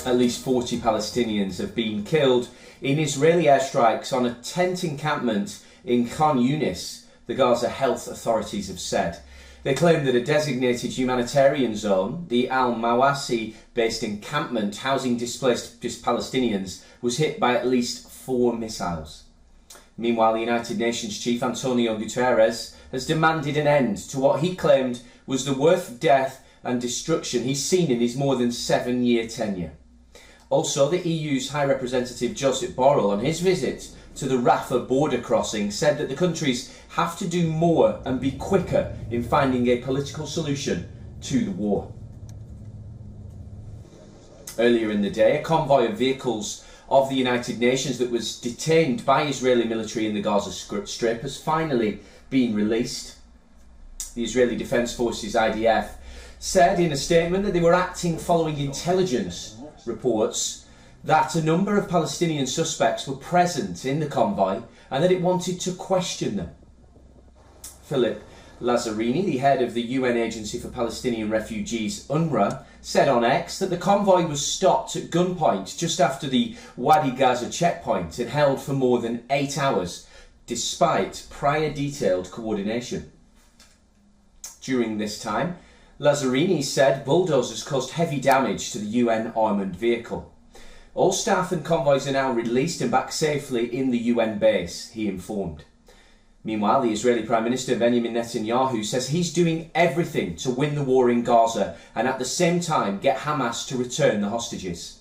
At least 40 Palestinians have been killed in Israeli airstrikes on a tent encampment in Khan Yunis, the Gaza health authorities have said. They claim that a designated humanitarian zone, the Al-Mawasi-based encampment housing displaced Palestinians, was hit by at least 4 missiles. Meanwhile, the United Nations chief Antonio Guterres has demanded an end to what he claimed was the worst death and destruction he's seen in his more than 7-year tenure. Also, the EU's High Representative Josep Borrell, on his visit to the Rafah border crossing, said that the countries have to do more and be quicker in finding a political solution to the war. Earlier in the day, a convoy of vehicles of the United Nations that was detained by Israeli military in the Gaza Strip has finally been released. The Israeli Defense Forces, IDF, said in a statement that they were acting following intelligence reports that a number of Palestinian suspects were present in the convoy and that it wanted to question them. Philip Lazzarini, the head of the UN Agency for Palestinian Refugees, UNRWA, said on X that the convoy was stopped at gunpoint just after the Wadi Gaza checkpoint and held for more than 8 hours, despite prior detailed coordination. During this time, Lazzarini said bulldozers caused heavy damage to the UN armoured vehicle. All staff and convoys are now released and back safely in the UN base, he informed. Meanwhile, the Israeli Prime Minister Benjamin Netanyahu says he's doing everything to win the war in Gaza and at the same time get Hamas to return the hostages.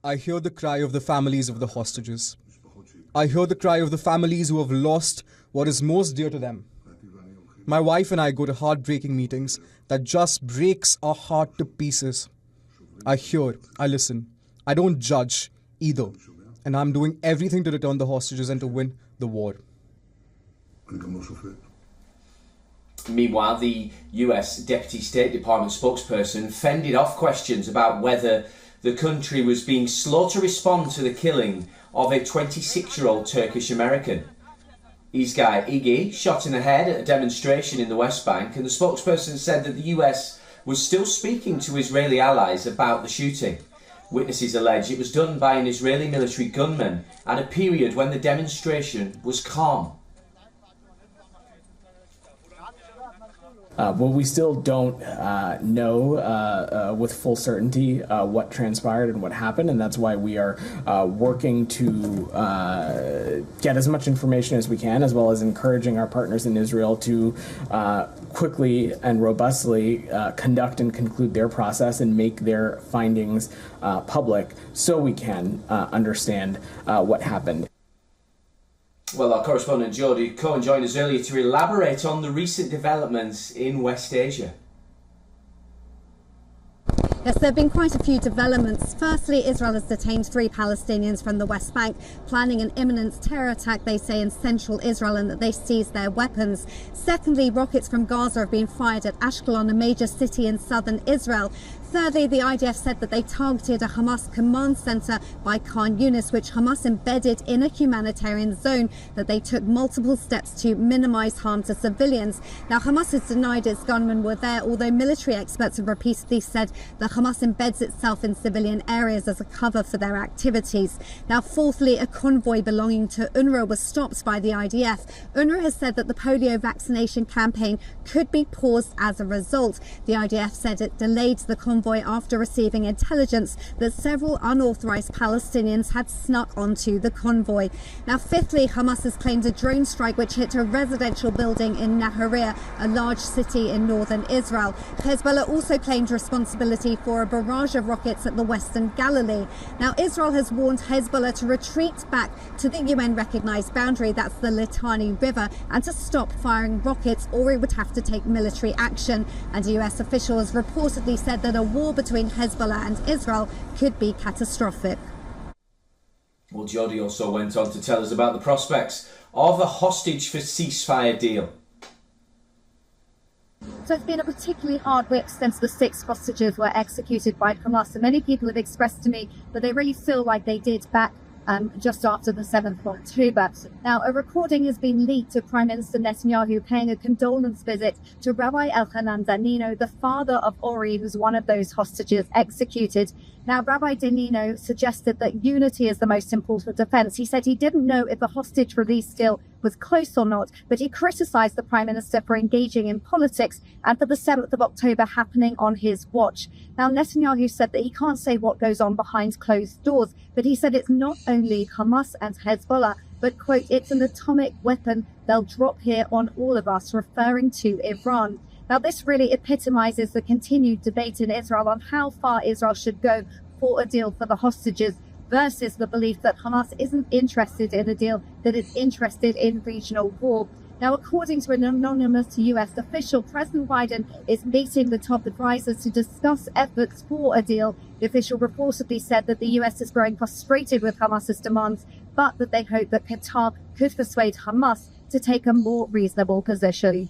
I hear the cry of the families of the hostages. I hear the cry of the families who have lost what is most dear to them. My wife and I go to heartbreaking meetings that just breaks our heart to pieces. I hear, I listen. I don't judge either. And I'm doing everything to return the hostages and to win the war. Meanwhile, the US Deputy State Department spokesperson fended off questions about whether the country was being slow to respond to the killing of a 26-year-old Turkish American. Izgai Igi shot in the head at a demonstration in the West Bank, and the spokesperson said that the US was still speaking to Israeli allies about the shooting. Witnesses allege it was done by an Israeli military gunman at a period when the demonstration was calm. Well, we still don't know with full certainty what transpired and what happened, and that's why we are working to get as much information as we can, as well as encouraging our partners in Israel to quickly and robustly conduct and conclude their process and make their findings public so we can understand what happened. Well, our correspondent Jody Cohen joined us earlier to elaborate on the recent developments in West Asia. Yes, there have been quite a few developments. Firstly, Israel has detained 3 Palestinians from the West Bank, planning an imminent terror attack, they say, in central Israel, and that they seized their weapons. Secondly, rockets from Gaza have been fired at Ashkelon, a major city in southern Israel. Thirdly, the IDF said that they targeted a Hamas command center by Khan Yunis, which Hamas embedded in a humanitarian zone, that they took multiple steps to minimize harm to civilians. Now, Hamas has denied its gunmen were there, although military experts have repeatedly said that Hamas embeds itself in civilian areas as a cover for their activities. Now, fourthly, a convoy belonging to UNRWA was stopped by the IDF. UNRWA has said that the polio vaccination campaign could be paused as a result. The IDF said it delayed the convoy after receiving intelligence that several unauthorized Palestinians had snuck onto the convoy. Now, fifthly, Hamas has claimed a drone strike which hit a residential building in Nahariya, a large city in northern Israel. Hezbollah also claimed responsibility for a barrage of rockets at the western Galilee. Now, Israel has warned Hezbollah to retreat back to the UN-recognized boundary, that's the Litani River, and to stop firing rockets, or it would have to take military action. And US officials reportedly said that a war between Hezbollah and Israel could be catastrophic. Well, Jody also went on to tell us about the prospects of a hostage for ceasefire deal. So it's been a particularly hard week since the 6 hostages were executed by Hamas. And many people have expressed to me that they really feel like they did back just after the 7th of October. Now, a recording has been leaked of Prime Minister Netanyahu paying a condolence visit to Rabbi Elchanan Danino, the father of Ori, who's one of those hostages executed. Now, Rabbi Danino suggested that unity is the most important defense. He said he didn't know if the hostage release deal was close or not, but he criticized the Prime Minister for engaging in politics and for the 7th of October happening on his watch. Now, Netanyahu said that he can't say what goes on behind closed doors, but he said it's not only Hamas and Hezbollah, but, quote, it's an atomic weapon they'll drop here on all of us, referring to Iran. Now, this really epitomizes the continued debate in Israel on how far Israel should go for a deal for the hostages versus the belief that Hamas isn't interested in a deal, that it's interested in regional war. Now, according to an anonymous US official, President Biden is meeting the top advisors to discuss efforts for a deal. The official reportedly said that the US is growing frustrated with Hamas's demands, but that they hope that Qatar could persuade Hamas to take a more reasonable position.